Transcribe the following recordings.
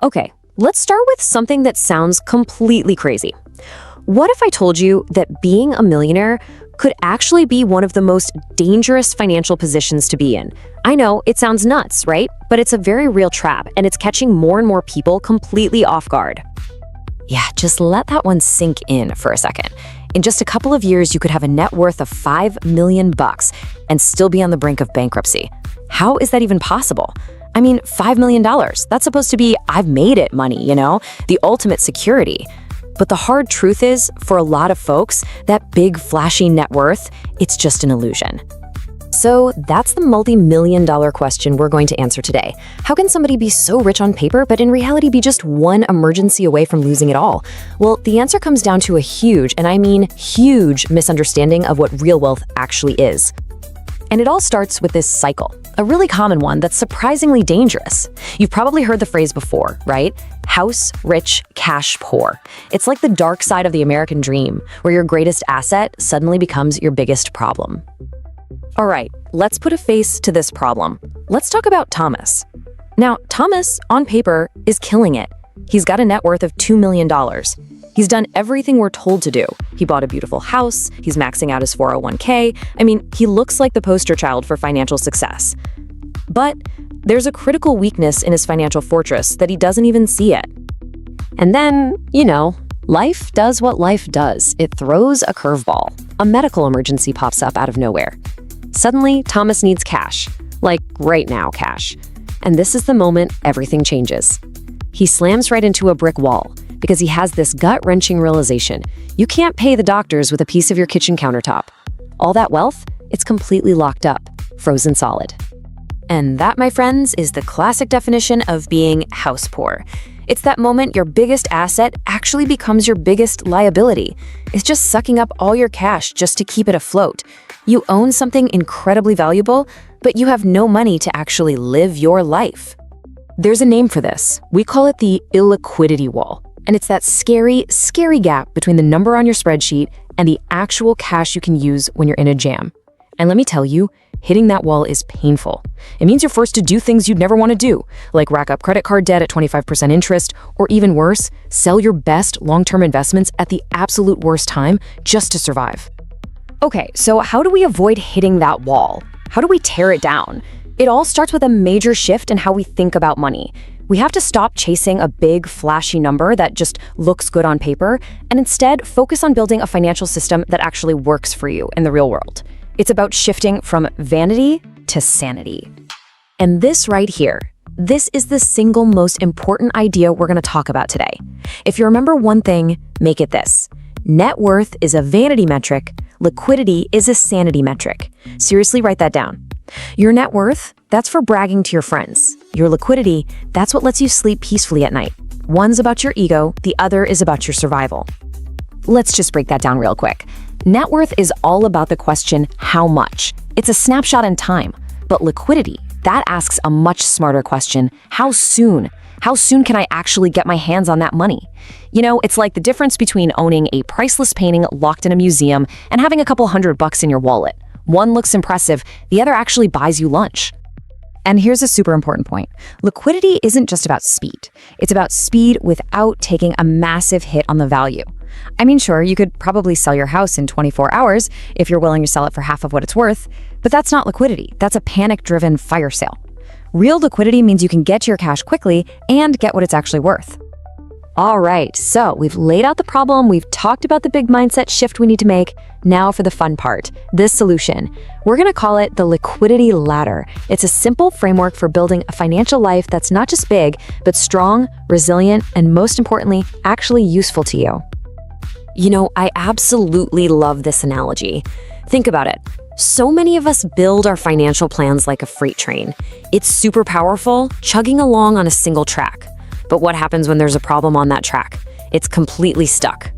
Okay, let's start with something that sounds completely crazy. What if I told you that being a millionaire could actually be one of the most dangerous financial positions to be in? I know, it sounds nuts, right? But it's a very real trap, and it's catching more and more people completely off guard. Yeah, just let that one sink in for a second. In just a couple of years, you could have a net worth of $5 million and still be on the brink of bankruptcy. How is that even possible? I mean, $5 million, that's supposed to be I've made it money, the ultimate security. But the hard truth is, for a lot of folks, that big flashy net worth, it's just an illusion. So that's the multi-million-dollar question we're going to answer today. How can somebody be so rich on paper, but in reality be just one emergency away from losing it all? Well, the answer comes down to a huge, and I mean huge, misunderstanding of what real wealth actually is. And it all starts with this cycle, a really common one that's surprisingly dangerous. You've probably heard the phrase before, right? House rich, cash poor. It's like the dark side of the American dream, where your greatest asset suddenly becomes your biggest problem. All right, let's put a face to this problem. Let's talk about Thomas. Now, Thomas, on paper, is killing it. He's got a net worth of $2 million. He's done everything we're told to do. He bought a beautiful house, he's maxing out his 401k. I mean, he looks like the poster child for financial success. But there's a critical weakness in his financial fortress that he doesn't even see yet. And then, life does what life does. It throws a curveball. A medical emergency pops up out of nowhere. Suddenly, Thomas needs cash. Like, right now cash. And this is the moment everything changes. He slams right into a brick wall because he has this gut-wrenching realization. You can't pay the doctors with a piece of your kitchen countertop. All that wealth, it's completely locked up, frozen solid. And that, my friends, is the classic definition of being house poor. It's that moment your biggest asset actually becomes your biggest liability. It's just sucking up all your cash just to keep it afloat. You own something incredibly valuable, but you have no money to actually live your life. There's a name for this. We call it the illiquidity wall. And it's that scary, scary gap between the number on your spreadsheet and the actual cash you can use when you're in a jam. And let me tell you, hitting that wall is painful. It means you're forced to do things you'd never want to do, like rack up credit card debt at 25% interest, or even worse, sell your best long-term investments at the absolute worst time just to survive. Okay, so how do we avoid hitting that wall? How do we tear it down? It all starts with a major shift in how we think about money. We have to stop chasing a big, flashy number that just looks good on paper, and instead focus on building a financial system that actually works for you in the real world. It's about shifting from vanity to sanity. And this right here, this is the single most important idea we're going to talk about today. If you remember one thing, make it this. Net worth is a vanity metric, liquidity is a sanity metric. Seriously, write that down. Your net worth, that's for bragging to your friends. Your liquidity, that's what lets you sleep peacefully at night. One's about your ego, the other is about your survival. Let's just break that down real quick. Net worth is all about the question, how much? It's a snapshot in time. But liquidity, that asks a much smarter question, how soon? How soon can I actually get my hands on that money? It's like the difference between owning a priceless painting locked in a museum and having a couple $100 in your wallet. One looks impressive, the other actually buys you lunch. And here's a super important point. Liquidity isn't just about speed. It's about speed without taking a massive hit on the value. I mean, sure, you could probably sell your house in 24 hours if you're willing to sell it for half of what it's worth, but that's not liquidity. That's a panic-driven fire sale. Real liquidity means you can get to your cash quickly and get what it's actually worth. All right, so we've laid out the problem, we've talked about the big mindset shift we need to make. Now for the fun part, this solution. We're gonna call it the Liquidity Ladder. It's a simple framework for building a financial life that's not just big, but strong, resilient, and most importantly, actually useful to you. I absolutely love this analogy. Think about it. So many of us build our financial plans like a freight train. It's super powerful, chugging along on a single track. But what happens when there's a problem on that track? It's completely stuck.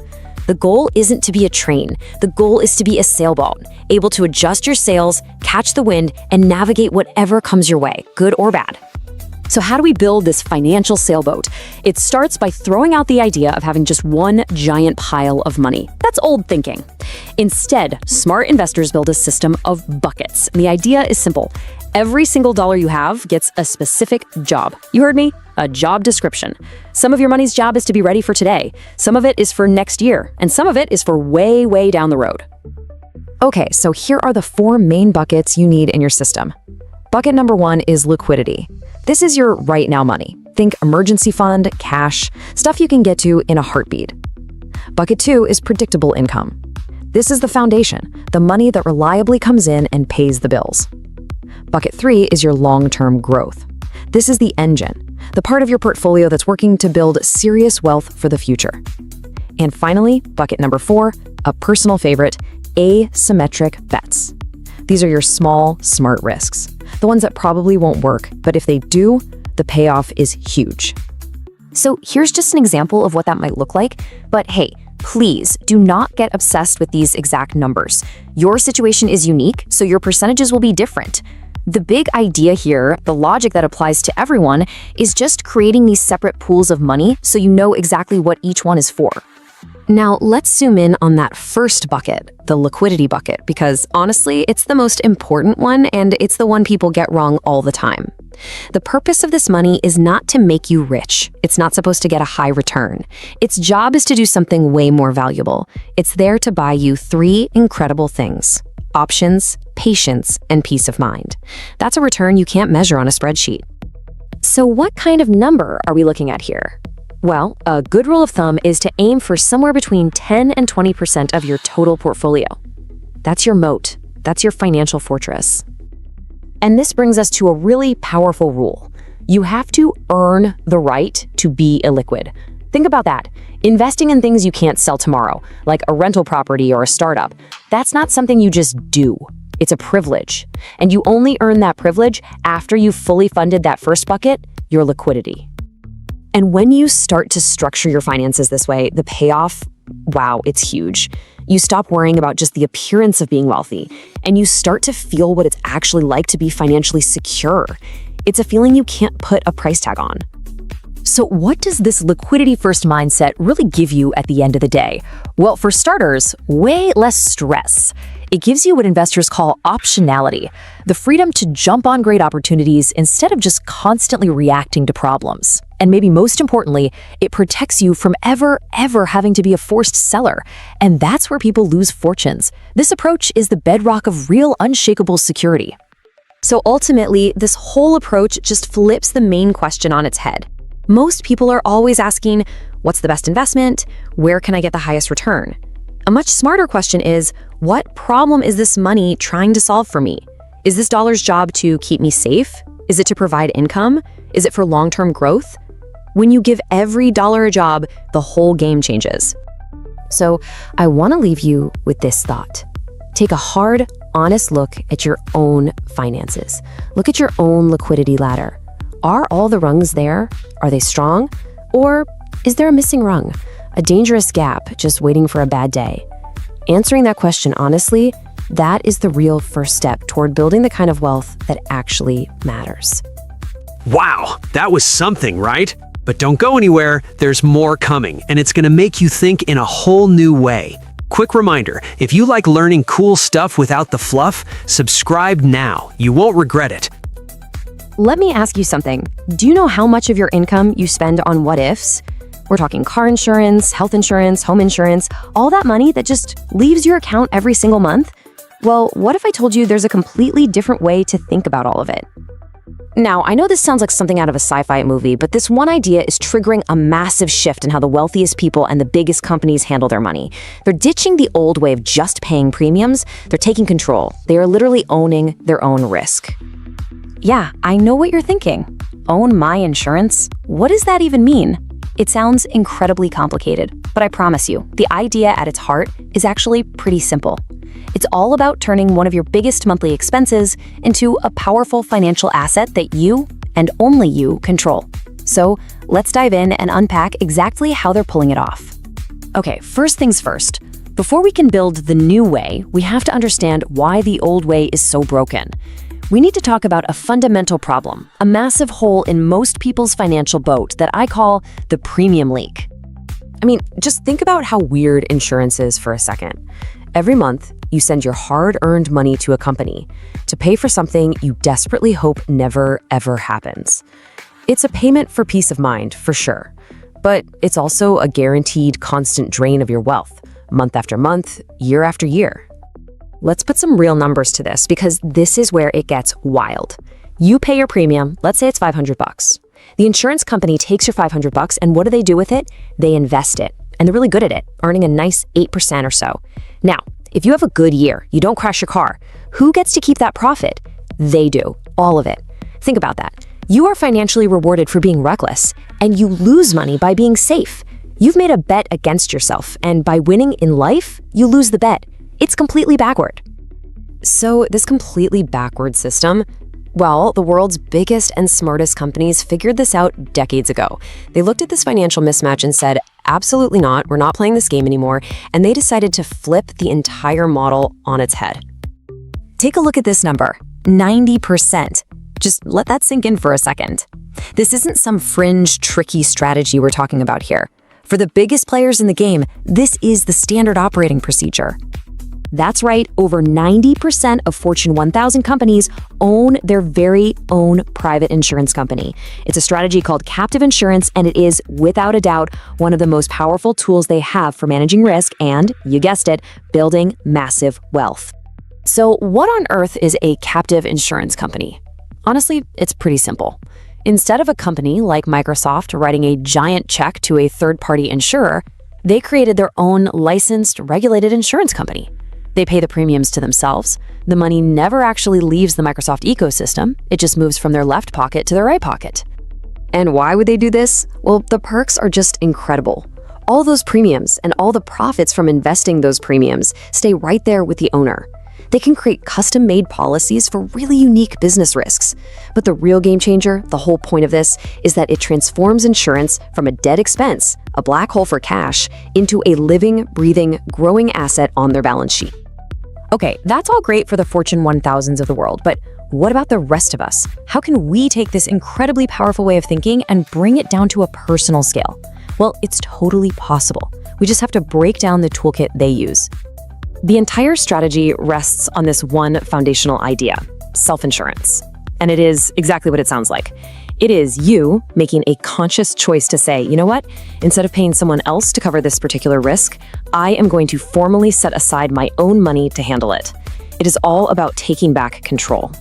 The goal isn't to be a train. The goal is to be a sailboat, able to adjust your sails, catch the wind, and navigate whatever comes your way, good or bad. So how do we build this financial sailboat? It starts by throwing out the idea of having just one giant pile of money. That's old thinking. Instead, smart investors build a system of buckets. And the idea is simple. Every single dollar you have gets a specific job. You heard me? A job description. Some of your money's job is to be ready for today. Some of it is for next year. And some of it is for way, way down the road. Okay, so here are the 4 main buckets you need in your system. Bucket number 1 is liquidity. This is your right now money. Think emergency fund, cash, stuff you can get to in a heartbeat. Bucket 2 is predictable income. This is the foundation, the money that reliably comes in and pays the bills. Bucket 3 is your long-term growth. This is the engine, the part of your portfolio that's working to build serious wealth for the future. And finally, bucket number 4, a personal favorite, asymmetric bets. These are your small, smart risks, the ones that probably won't work, but if they do, the payoff is huge. So here's just an example of what that might look like, but hey, please do not get obsessed with these exact numbers. Your situation is unique, so your percentages will be different. The big idea here, the logic that applies to everyone, is just creating these separate pools of money so you know exactly what each one is for. Now, let's zoom in on that first bucket, the liquidity bucket, because honestly, it's the most important one and it's the one people get wrong all the time. The purpose of this money is not to make you rich. It's not supposed to get a high return. Its job is to do something way more valuable. It's there to buy you 3 incredible things: options, patience, and peace of mind. That's a return you can't measure on a spreadsheet. So what kind of number are we looking at here? Well, a good rule of thumb is to aim for somewhere between 10 and 20% of your total portfolio. That's your moat. That's your financial fortress. And this brings us to a really powerful rule. You have to earn the right to be illiquid. Think about that. Investing in things you can't sell tomorrow, like a rental property or a startup, that's not something you just do. It's a privilege. And you only earn that privilege after you've fully funded that first bucket, your liquidity. And when you start to structure your finances this way, the payoff, wow, it's huge. You stop worrying about just the appearance of being wealthy, and you start to feel what it's actually like to be financially secure. It's a feeling you can't put a price tag on. So what does this liquidity-first mindset really give you at the end of the day? Well, for starters, way less stress. It gives you what investors call optionality, the freedom to jump on great opportunities instead of just constantly reacting to problems. And maybe most importantly, it protects you from ever having to be a forced seller. And that's where people lose fortunes. This approach is the bedrock of real unshakable security. So ultimately, this whole approach just flips the main question on its head. Most people are always asking, what's the best investment? Where can I get the highest return? A much smarter question is, what problem is this money trying to solve for me? Is this dollar's job to keep me safe? Is it to provide income? Is it for long-term growth? When you give every dollar a job, the whole game changes. So I want to leave you with this thought. Take a hard, honest look at your own finances. Look at your own liquidity ladder. Are all the rungs there? Are they strong? Or is there a missing rung? A dangerous gap just waiting for a bad day? Answering that question honestly, that is the real first step toward building the kind of wealth that actually matters. Wow, that was something, right? But don't go anywhere, there's more coming, and it's gonna make you think in a whole new way. Quick reminder, if you like learning cool stuff without the fluff, subscribe now. You won't regret it. Let me ask you something. Do you know how much of your income you spend on what ifs? We're talking car insurance, health insurance, home insurance, all that money that just leaves your account every single month? Well, what if I told you there's a completely different way to think about all of it? Now, I know this sounds like something out of a sci-fi movie, but this one idea is triggering a massive shift in how the wealthiest people and the biggest companies handle their money. They're ditching the old way of just paying premiums. They're taking control. They are literally owning their own risk. Yeah, I know what you're thinking. Own my insurance? What does that even mean? It sounds incredibly complicated, but I promise you, the idea at its heart is actually pretty simple. It's all about turning one of your biggest monthly expenses into a powerful financial asset that you, and only you, control. So let's dive in and unpack exactly how they're pulling it off. Okay, first things first. Before we can build the new way, we have to understand why the old way is so broken. We need to talk about a fundamental problem, a massive hole in most people's financial boat that I call the premium leak. I mean, just think about how weird insurance is for a second. Every month, you send your hard-earned money to a company to pay for something you desperately hope never, ever happens. It's a payment for peace of mind, for sure, but it's also a guaranteed constant drain of your wealth, month after month, year after year. Let's put some real numbers to this because this is where it gets wild. You pay your premium, let's say it's $500. The insurance company takes your $500 and what do they do with it? They invest it. And they're really good at it, earning a nice 8% or so. Now, if you have a good year, you don't crash your car, who gets to keep that profit? They do, all of it. Think about that. You are financially rewarded for being reckless, and you lose money by being safe. You've made a bet against yourself, and by winning in life, you lose the bet. It's completely backward. So this completely backward system, well, the world's biggest and smartest companies figured this out decades ago. They looked at this financial mismatch and said, absolutely not, we're not playing this game anymore, and they decided to flip the entire model on its head. Take a look at this number, 90%. Just let that sink in for a second. This isn't some fringe, tricky strategy we're talking about here. For the biggest players in the game, this is the standard operating procedure. That's right, over 90% of Fortune 1000 companies own their very own private insurance company. It's a strategy called captive insurance, and it is, without a doubt, one of the most powerful tools they have for managing risk and, you guessed it, building massive wealth. So what on earth is a captive insurance company? Honestly, it's pretty simple. Instead of a company like Microsoft writing a giant check to a third-party insurer, they created their own licensed, regulated insurance company. They pay the premiums to themselves. The money never actually leaves the Microsoft ecosystem. It just moves from their left pocket to their right pocket. And why would they do this? Well, the perks are just incredible. All those premiums and all the profits from investing those premiums stay right there with the owner. They can create custom-made policies for really unique business risks. But the real game changer, the whole point of this, is that it transforms insurance from a dead expense, a black hole for cash, into a living, breathing, growing asset on their balance sheet. Okay, that's all great for the Fortune 1000s of the world, but what about the rest of us? How can we take this incredibly powerful way of thinking and bring it down to a personal scale? Well, it's totally possible. We just have to break down the toolkit they use. The entire strategy rests on this one foundational idea, self-insurance. And it is exactly what it sounds like. It is you making a conscious choice to say, you know what? Instead of paying someone else to cover this particular risk, I am going to formally set aside my own money to handle it. It is all about taking back control.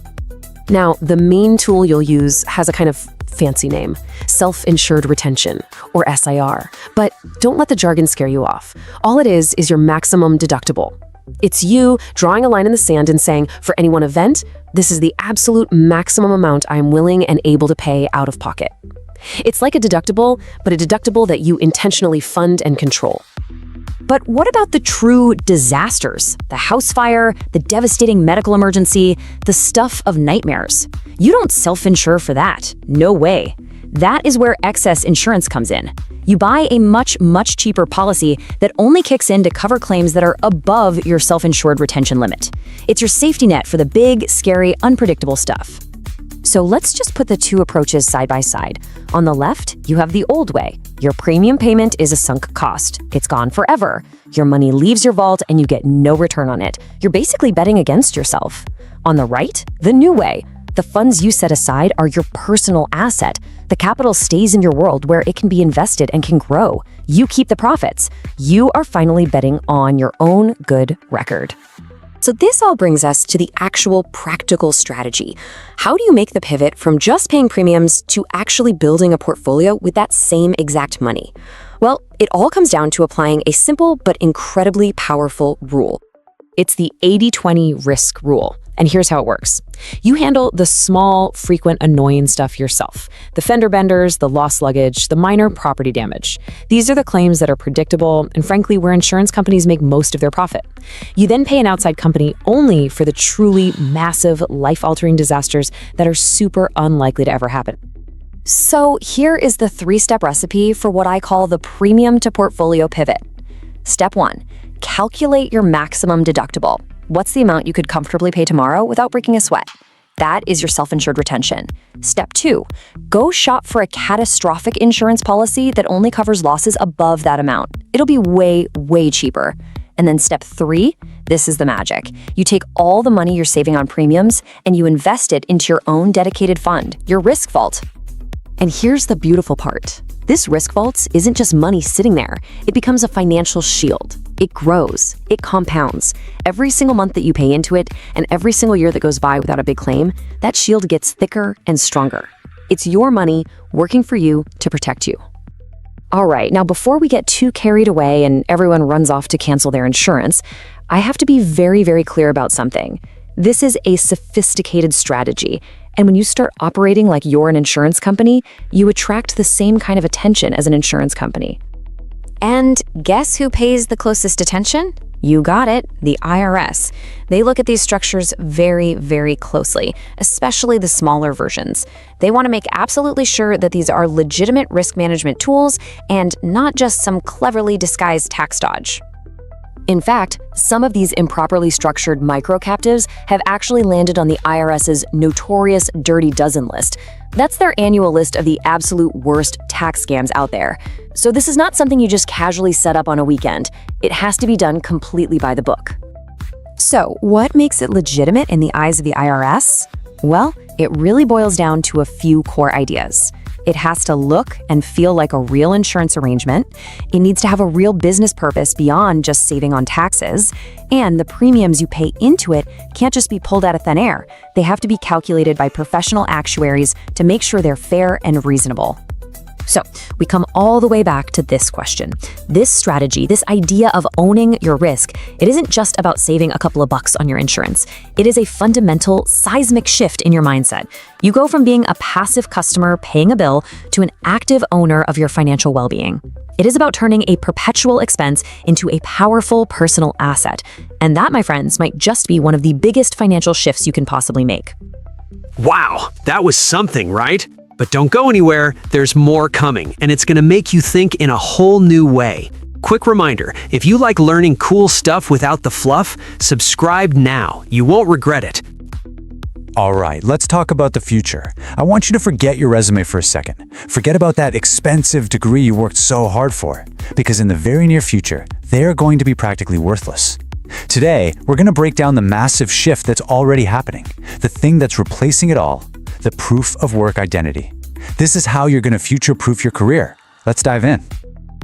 Now, the main tool you'll use has a kind of fancy name, self-insured retention, or SIR. But don't let the jargon scare you off. All it is your maximum deductible. It's you drawing a line in the sand and saying, for any one event, this is the absolute maximum amount I'm willing and able to pay out of pocket. It's like a deductible, but a deductible that you intentionally fund and control. But what about the true disasters? The house fire, the devastating medical emergency, the stuff of nightmares. You don't self-insure for that. No way. That is where excess insurance comes in. You buy a much, much cheaper policy that only kicks in to cover claims that are above your self-insured retention limit. It's your safety net for the big, scary, unpredictable stuff. So let's just put the two approaches side by side. On the left, you have the old way. Your premium payment is a sunk cost. It's gone forever. Your money leaves your vault and you get no return on it. You're basically betting against yourself. On the right, the new way. The funds you set aside are your personal asset. The capital stays in your world where it can be invested and can grow. You keep the profits. You are finally betting on your own good record. So this all brings us to the actual practical strategy. How do you make the pivot from just paying premiums to actually building a portfolio with that same exact money? Well, it all comes down to applying a simple but incredibly powerful rule. It's the 80-20 risk rule. And here's how it works. You handle the small, frequent, annoying stuff yourself. The fender benders, the lost luggage, the minor property damage. These are the claims that are predictable and frankly where insurance companies make most of their profit. You then pay an outside company only for the truly massive, life-altering disasters that are super unlikely to ever happen. So here is the 3-step recipe for what I call the premium to portfolio pivot. Step 1, calculate your maximum deductible. What's the amount you could comfortably pay tomorrow without breaking a sweat? That is your self-insured retention. Step 2, go shop for a catastrophic insurance policy that only covers losses above that amount. It'll be way, way cheaper. And then step 3, This is the magic. You take all the money you're saving on premiums and you invest it into your own dedicated fund, your risk vault. And here's the beautiful part. This risk vault isn't just money sitting there. It becomes a financial shield. It grows. It compounds. Every single month that you pay into it and every single year that goes by without a big claim, that shield gets thicker and stronger. It's your money working for you to protect you. All right, now before we get too carried away and everyone runs off to cancel their insurance, I have to be very, very clear about something. This is a sophisticated strategy. And when you start operating like you're an insurance company, you attract the same kind of attention as an insurance company. And guess who pays the closest attention? You got it, the IRS. They look at these structures very, very closely, especially the smaller versions. They want to make absolutely sure that these are legitimate risk management tools and not just some cleverly disguised tax dodge. In fact, some of these improperly structured micro-captives have actually landed on the IRS's notorious Dirty Dozen list. That's their annual list of the absolute worst tax scams out there. So this is not something you just casually set up on a weekend. It has to be done completely by the book. So, what makes it legitimate in the eyes of the IRS? Well, it really boils down to a few core ideas. It has to look and feel like a real insurance arrangement. It needs to have a real business purpose beyond just saving on taxes. And the premiums you pay into it can't just be pulled out of thin air. They have to be calculated by professional actuaries to make sure they're fair and reasonable. So we come all the way back to this question. This strategy, this idea of owning your risk, it isn't just about saving a couple of bucks on your insurance. It is a fundamental seismic shift in your mindset. You go from being a passive customer paying a bill to an active owner of your financial well-being. It is about turning a perpetual expense into a powerful personal asset. And that, my friends, might just be one of the biggest financial shifts you can possibly make. Wow, that was something, right? But don't go anywhere, there's more coming, and it's going to make you think in a whole new way. Quick reminder, if you like learning cool stuff without the fluff, subscribe now. You won't regret it. All right, let's talk about the future. I want you to forget your resume for a second. Forget about that expensive degree you worked so hard for, because in the very near future, they are going to be practically worthless. Today, we're going to break down the massive shift that's already happening, the thing that's replacing it all, the proof of work identity. This is how you're going to future-proof your career. Let's dive in.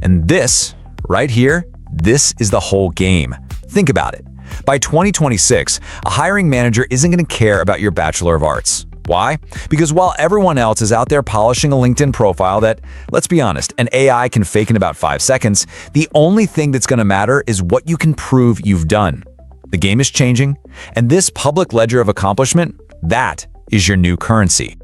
And this, right here, this is the whole game. Think about it. By 2026, a hiring manager isn't going to care about your Bachelor of Arts. Why? Because while everyone else is out there polishing a LinkedIn profile that, let's be honest, an AI can fake in about 5 seconds, the only thing that's going to matter is what you can prove you've done. The game is changing, and this public ledger of accomplishment, that is your new currency.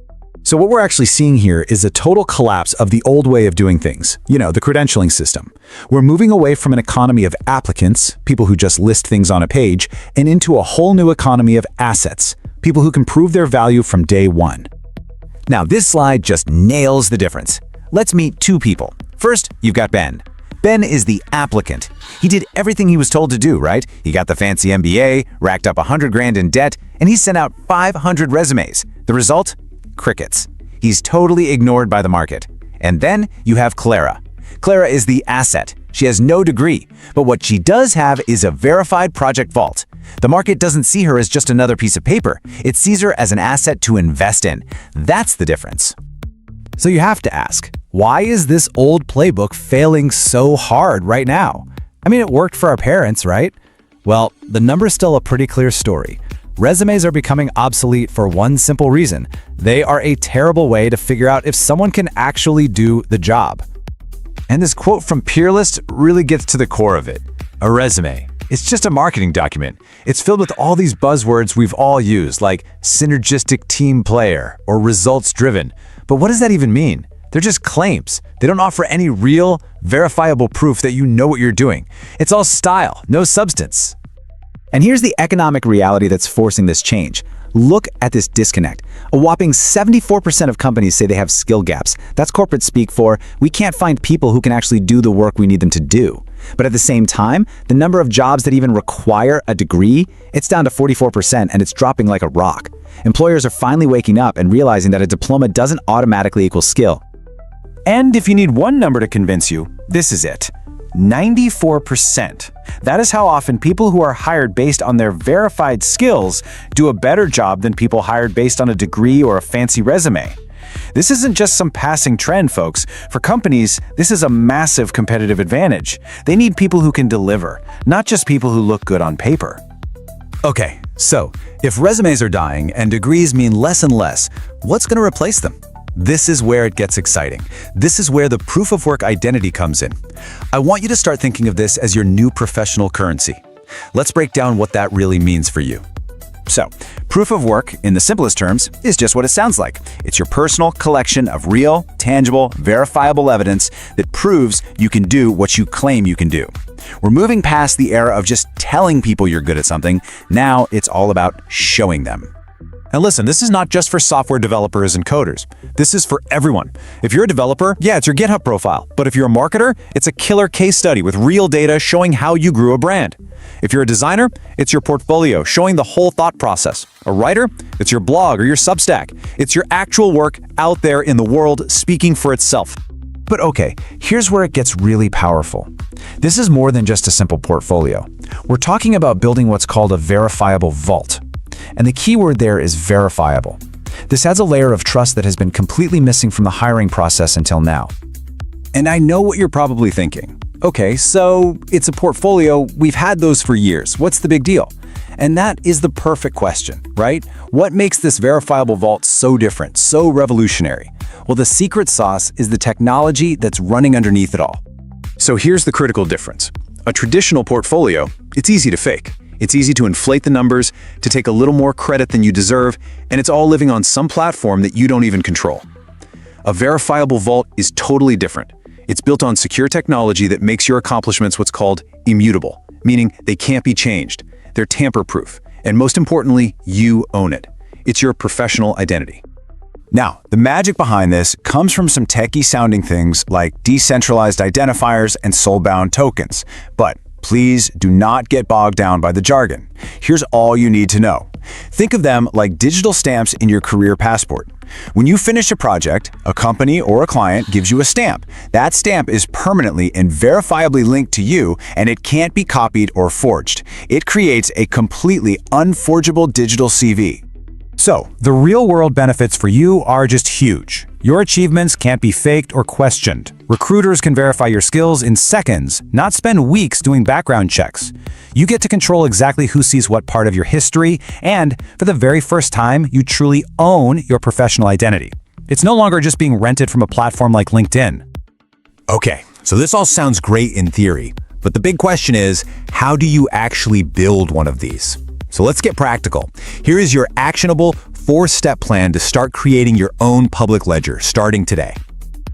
So what we're actually seeing here is a total collapse of the old way of doing things, the credentialing system. We're moving away from an economy of applicants, people who just list things on a page, and into a whole new economy of assets, people who can prove their value from day one. Now, this slide just nails the difference. Let's meet two people. First, you've got Ben. Ben is the applicant. He did everything he was told to do, right? He got the fancy MBA, racked up 100 grand in debt, and he sent out 500 resumes. The result? Crickets. He's totally ignored by the market. And then you have Clara. Clara is the asset. She has no degree, but what she does have is a verified project vault. The market doesn't see her as just another piece of paper. It sees her as an asset to invest in. That's the difference. So you have to ask, why is this old playbook failing so hard right now? I mean, it worked for our parents, right? Well, the number's still a pretty clear story. Resumes are becoming obsolete for one simple reason. They are a terrible way to figure out if someone can actually do the job. And this quote from Peerless really gets to the core of it. A resume. It's just a marketing document. It's filled with all these buzzwords we've all used, like synergistic team player or results driven. But what does that even mean? They're just claims. They don't offer any real, verifiable proof that you know what you're doing. It's all style, no substance. And here's the economic reality that's forcing this change. Look at this disconnect. A whopping 74% of companies say they have skill gaps. That's corporate speak for, we can't find people who can actually do the work we need them to do. But at the same time, the number of jobs that even require a degree, it's down to 44%, and it's dropping like a rock. Employers are finally waking up and realizing that a diploma doesn't automatically equal skill. And if you need one number to convince you, this is it. 94%. That is how often people who are hired based on their verified skills do a better job than people hired based on a degree or a fancy resume. This isn't just some passing trend, folks. For companies, this is a massive competitive advantage. They need people who can deliver, not just people who look good on paper. Okay, so if resumes are dying and degrees mean less and less, what's going to replace them? This is where it gets exciting. This is where the proof of work identity comes in. I want you to start thinking of this as your new professional currency. Let's break down what that really means for you. So, proof of work, in the simplest terms, is just what it sounds like. It's your personal collection of real, tangible, verifiable evidence that proves you can do what you claim you can do. We're moving past the era of just telling people you're good at something. Now it's all about showing them. And listen, this is not just for software developers and coders. This is for everyone. If you're a developer, yeah, it's your GitHub profile. But if you're a marketer, it's a killer case study with real data showing how you grew a brand. If you're a designer, it's your portfolio showing the whole thought process. A writer, it's your blog or your Substack. It's your actual work out there in the world speaking for itself. But okay, here's where it gets really powerful. This is more than just a simple portfolio. We're talking about building what's called a verifiable vault. And the key word there is verifiable. This adds a layer of trust that has been completely missing from the hiring process until now. And I know what you're probably thinking. Okay, so it's a portfolio. We've had those for years. What's the big deal? And that is the perfect question, right? What makes this verifiable vault so different, so revolutionary? Well, the secret sauce is the technology that's running underneath it all. So here's the critical difference. A traditional portfolio, it's easy to fake. It's easy to inflate the numbers, to take a little more credit than you deserve, and it's all living on some platform that you don't even control. A verifiable vault is totally different. It's built on secure technology that makes your accomplishments what's called immutable, meaning they can't be changed. They're tamper-proof, and most importantly, you own it. It's your professional identity. Now, the magic behind this comes from some techie-sounding things like decentralized identifiers and soul-bound tokens. But please do not get bogged down by the jargon. Here's all you need to know. Think of them like digital stamps in your career passport. When you finish a project, a company or a client gives you a stamp. That stamp is permanently and verifiably linked to you, and it can't be copied or forged. It creates a completely unforgeable digital CV. So, the real-world benefits for you are just huge. Your achievements can't be faked or questioned. Recruiters can verify your skills in seconds, not spend weeks doing background checks. You get to control exactly who sees what part of your history, and for the very first time, you truly own your professional identity. It's no longer just being rented from a platform like LinkedIn. Okay, so this all sounds great in theory, but the big question is, how do you actually build one of these? So let's get practical. Here is your actionable 4-step plan to start creating your own public ledger starting today.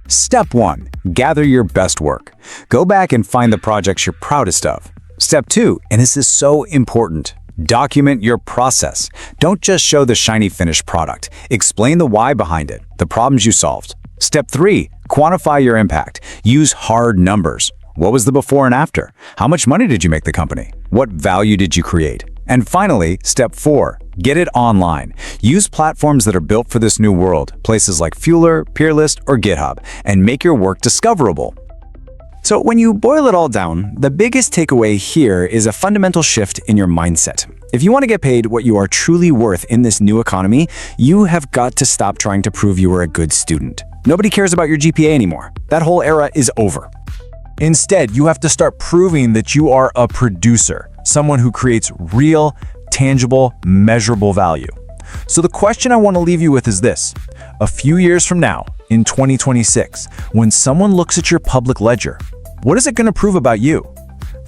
Step 1. Gather your best work. Go back and find the projects you're proudest of. Step 2, and this is so important, document your process. Don't just show the shiny finished product. Explain the why behind it, the problems you solved. Step 3, quantify your impact. Use hard numbers. What was the before and after? How much money did you make the company? What value did you create? And finally, step 4, get it online. Use platforms that are built for this new world, places like Fueler, Peerlist, or GitHub, and make your work discoverable. So when you boil it all down, the biggest takeaway here is a fundamental shift in your mindset. If you want to get paid what you are truly worth in this new economy, you have got to stop trying to prove you are a good student. Nobody cares about your GPA anymore. That whole era is over. Instead, you have to start proving that you are a producer, someone who creates real, tangible, measurable value. So the question I want to leave you with is this. A few years from now, in 2026, when someone looks at your public ledger, what is it going to prove about you?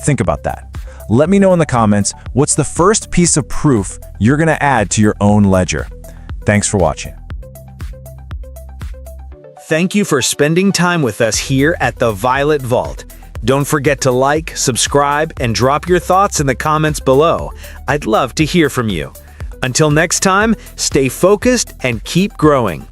Think about that. Let me know in the comments, what's the first piece of proof you're going to add to your own ledger? Thanks for watching. Thank you for spending time with us here at the Violet Vault. Don't forget to like, subscribe, and drop your thoughts in the comments below. I'd love to hear from you. Until next time, stay focused and keep growing.